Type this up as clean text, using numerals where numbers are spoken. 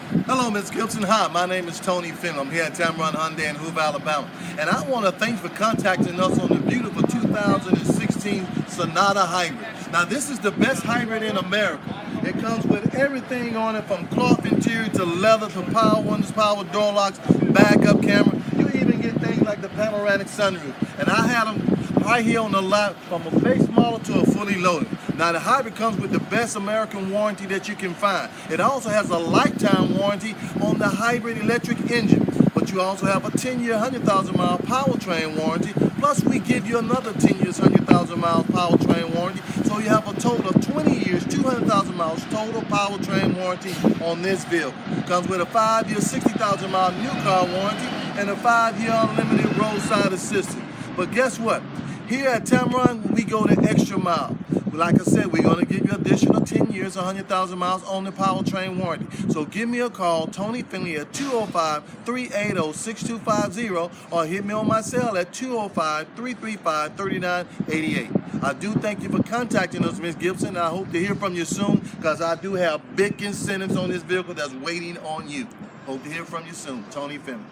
Hello, Ms. Gibson. Hi, my name is Tony Finn. I'm here at Tameron Hyundai in Hoover, Alabama. And I want to thank you for contacting us on the beautiful 2016 Sonata Hybrid. Now, this is the best hybrid in America. It comes with everything on it, from cloth interior to leather to power windows, power door locks, backup camera. You even get things like the panoramic sunroof. And I had them right here on the lot, from a base model to a fully loaded. Now, the hybrid comes with the best American warranty that you can find. It also has a lifetime warranty on the hybrid electric engine. But you also have a 10-year, 100,000-mile powertrain warranty. Plus, we give you another 10 years, 100,000 miles powertrain warranty. So you have a total of 20 years, 200,000 miles total powertrain warranty on this vehicle. Comes with a 5-year, 60,000-mile new car warranty and a 5-year unlimited roadside assistance. But guess what? Here at Tameron, we go the extra mile. Like I said, we're going to give you additional 10 years, 100,000 miles on the powertrain warranty. So give me a call, Tony Finley, at 205-380-6250, or hit me on my cell at 205-335-3988. I do thank you for contacting us, Ms. Gibson. I hope to hear from you soon, because I do have big incentives on this vehicle that's waiting on you. Hope to hear from you soon. Tony Finley.